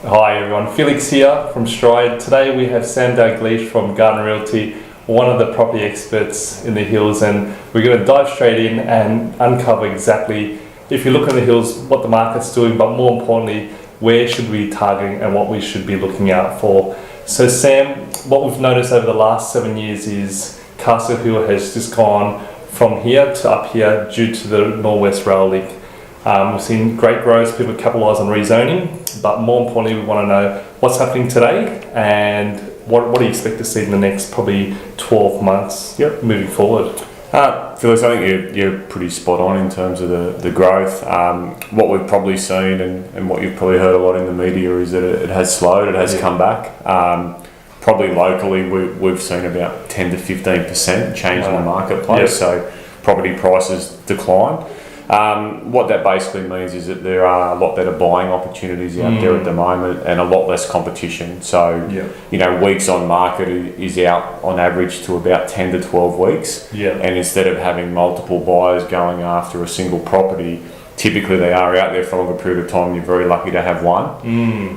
Hi everyone, Felix here from Stride. Today we have Sam Dalglish from Garden Realty, one of the property experts in the hills, and we're going to dive straight in and uncover exactly, if you look in the hills, what the market's doing, but more importantly, where should we be targeting and what we should be looking out for. So Sam, what we've noticed over the last 7 years is Castle Hill has just gone from here to up here due to the Northwest Rail Link. We've seen great growth, people capitalise on rezoning, but more importantly we want to know what's happening today and what do you expect to see in the next probably 12 months moving forward. Felix, I think you're pretty spot on in terms of the growth. What we've probably seen and what you've probably heard a lot in the media is that it has slowed, it has come back. Probably locally we've seen about 10 to 15% change in the marketplace, so property prices decline. What that basically means is that there are a lot better buying opportunities out there at the moment and a lot less competition. So, weeks on market is out on average to about 10 to 12 weeks. And instead of having multiple buyers going after a single property, typically they are out there for a longer period of time. You're very lucky to have one.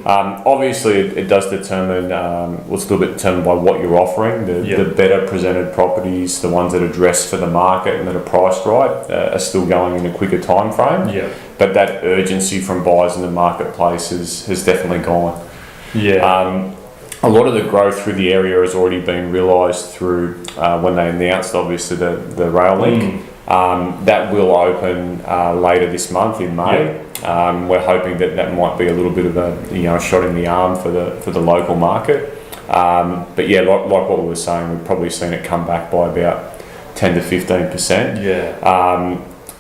Obviously, it does determine, it's a little bit determined by what you're offering. The better presented properties, the ones that are dressed for the market and that are priced right, are still going in a quicker time frame. But that urgency from buyers in the marketplace has definitely gone. A lot of the growth through the area has already been realised through when they announced, obviously, the rail link. That will open later this month in May. We're hoping that might be a little bit of a shot in the arm for the local market. But like what we were saying, we've probably seen it come back by about 10 to 15%.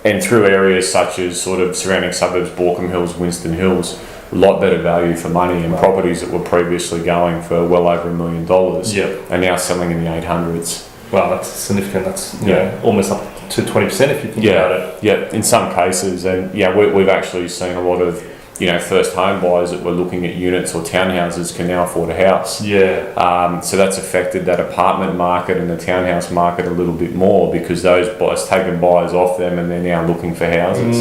And through areas such as sort of surrounding suburbs, Baulkham Hills, Winston Hills, a lot better value for money, and properties that were previously going for well over $1 million are now selling in the 800s. Wow, that's significant. That's almost up to 20% if you think about it. In some cases, and we've actually seen a lot of first home buyers that were looking at units or townhouses can now afford a house. So that's affected that apartment market and the townhouse market a little bit more because those buyers taken buyers off them and they're now looking for houses.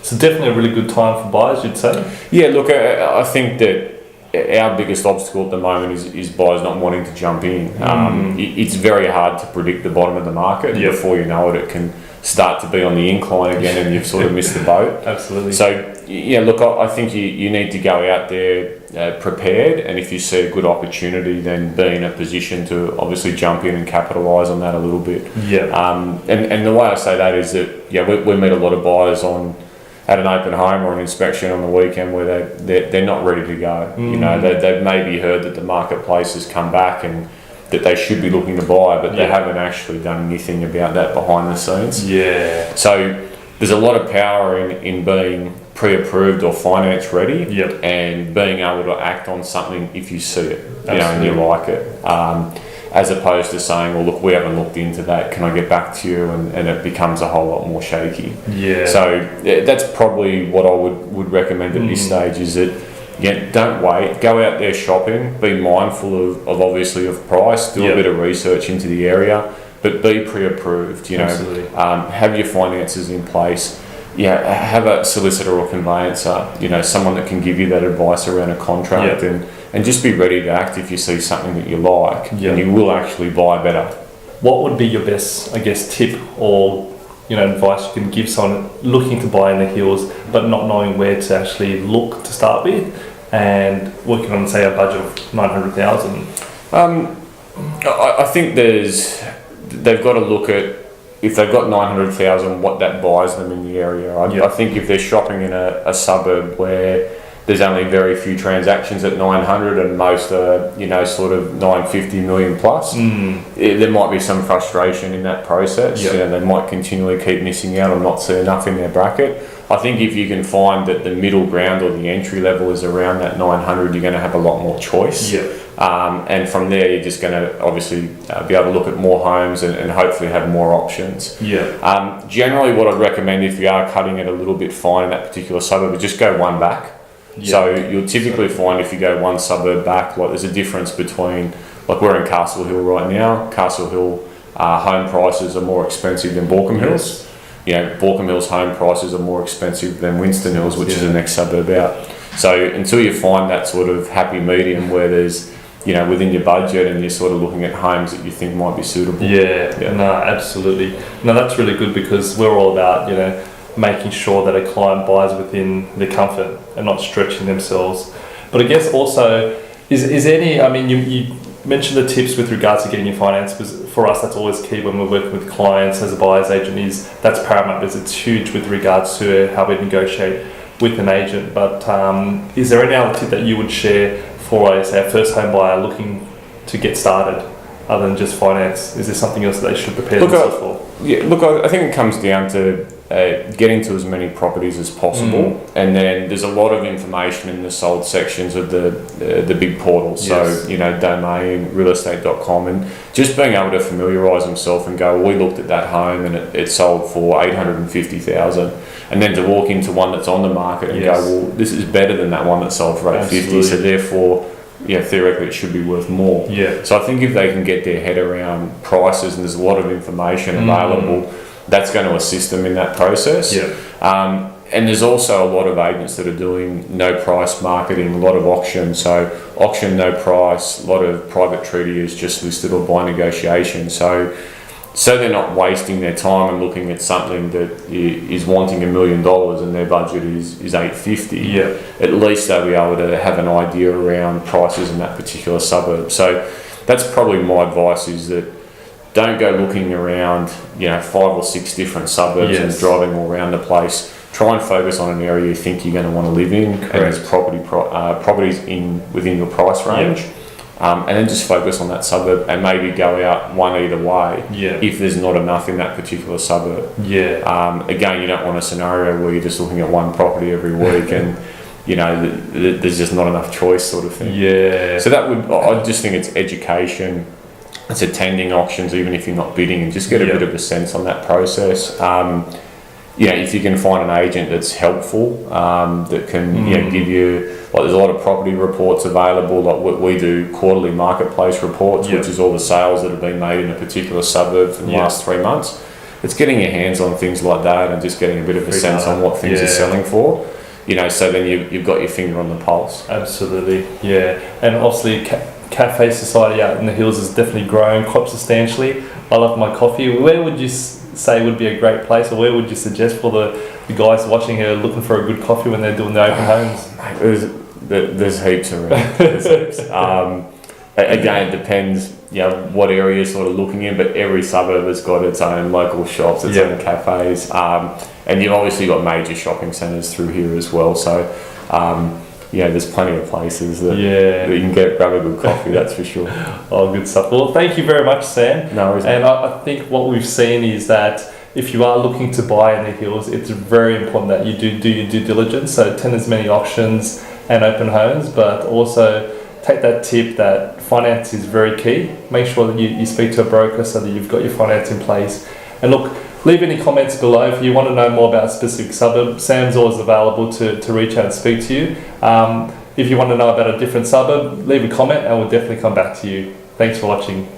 So definitely a really good time for buyers, you'd say. Look, I think that our biggest obstacle at the moment is buyers not wanting to jump in. It's very hard to predict the bottom of the market. Before you know it can start to be on the incline again and you've sort of missed the boat. Absolutely. So, look, I think you need to go out there prepared, and if you see a good opportunity, then be in a position to obviously jump in and capitalise on that a little bit. And the way I say that is that, we meet a lot of buyers at an open home or an inspection on the weekend where they're not ready to go. They've maybe heard that the marketplace has come back and that they should be looking to buy, but they haven't actually done anything about that behind the scenes. So there's a lot of power in being pre-approved or finance ready and being able to act on something if you see it, and you like it. As opposed to saying, well, look, we haven't looked into that, can I get back to you? And it becomes a whole lot more shaky. So that's probably what I would recommend at this stage is that, don't wait, go out there shopping, be mindful of obviously of price, do a bit of research into the area, but be pre-approved, have your finances in place. Have a solicitor or conveyancer, someone that can give you that advice around a contract and just be ready to act if you see something that you like and you will actually buy better. What would be your best, tip or advice you can give someone looking to buy in the hills but not knowing where to actually look to start with and working on, say, a budget of $900,000? I think they've got to look at, if they've got $900,000, what that buys them in the area. I think if they're shopping in a suburb where there's only very few transactions at 900 and most are, sort of 950 million plus, there might be some frustration in that process. They might continually keep missing out or not see enough in their bracket. I think if you can find that the middle ground or the entry level is around that 900, you're going to have a lot more choice. And from there, you're just going to obviously be able to look at more homes and hopefully have more options. Generally, what I'd recommend if you are cutting it a little bit fine in that particular suburb is just go one back. So you'll typically find if you go one suburb back, there's a difference between, we're in Castle Hill right now. Castle Hill home prices are more expensive than Baulkham Hills. Baulkham Hills home prices are more expensive than Winston Hills, which is the next suburb out. So until you find that sort of happy medium where there's, within your budget and you're sort of looking at homes that you think might be suitable. Yeah. No, absolutely. No, that's really good because we're all about, making sure that a client buys within their comfort and not stretching themselves. But I guess also, is any, you mentioned the tips with regards to getting your finance, because for us that's always key when we're working with clients as a buyer's agent, that's paramount because it's huge with regards to how we negotiate with an agent. But is there any other tip that you would share for a first home buyer looking to get started other than just finance? Is there something else that they should prepare themselves for? Yeah, look, I think it comes down to getting to as many properties as possible, and then there's a lot of information in the sold sections of the big portals. Yes. So Domain, realestate.com, and just being able to familiarise himself and go, well, we looked at that home and it sold for 850,000, and then to walk into one that's on the market and go, well, this is better than that one that sold for 850, so therefore, theoretically it should be worth more. Yeah. So I think if they can get their head around prices and there's a lot of information available, that's going to assist them in that process. Yeah. And there's also a lot of agents that are doing no price marketing, a lot of auction. So auction, no price, a lot of private treaty is just listed or by negotiation. So they're not wasting their time and looking at something that is wanting $1 million and their budget is $850. Yeah. At least they'll be able to have an idea around prices in that particular suburb. So that's probably my advice, is that don't go looking around, 5 or 6 different suburbs and driving all around the place. Try and focus on an area you think you're going to want to live in. Correct. And there's properties within your price range. Yeah. And then just focus on that suburb and maybe go out one either way if there's not enough in that particular suburb. Yeah. Again, you don't want a scenario where you're just looking at one property every week and there's just not enough choice, sort of thing. Yeah. So I just think it's education. It's attending auctions even if you're not bidding, and just get a bit of a sense on that process. If you can find an agent that's helpful, that can give you, there's a lot of property reports available. Like we do quarterly marketplace reports, which is all the sales that have been made in a particular suburb for the last 3 months. It's getting your hands on things like that and just getting a bit of a sense on what things are selling for. So then you've got your finger on the pulse. Absolutely, yeah. And obviously Cafe Society out in the hills is definitely growing quite substantially. I love my coffee. Where would you say would be a great place, or where would you suggest for the guys watching here looking for a good coffee when they're doing their open homes? There's heaps around. There's heaps. Again, it depends what area you're sort of looking in, but every suburb has got its own local shops, its own cafes, and you've obviously got major shopping centres through here as well. So there's plenty of places that you can grab a good coffee, that's for sure. Oh, good stuff. Well, thank you very much, Sam. No worries. And I think what we've seen is that if you are looking to buy in the hills, it's very important that you do your due diligence. So attend as many auctions and open homes, but also take that tip that finance is very key. Make sure that you speak to a broker so that you've got your finance in place. And look, leave any comments below if you want to know more about a specific suburb. Sam's always available to reach out and speak to you. If you want to know about a different suburb, leave a comment and we'll definitely come back to you. Thanks for watching.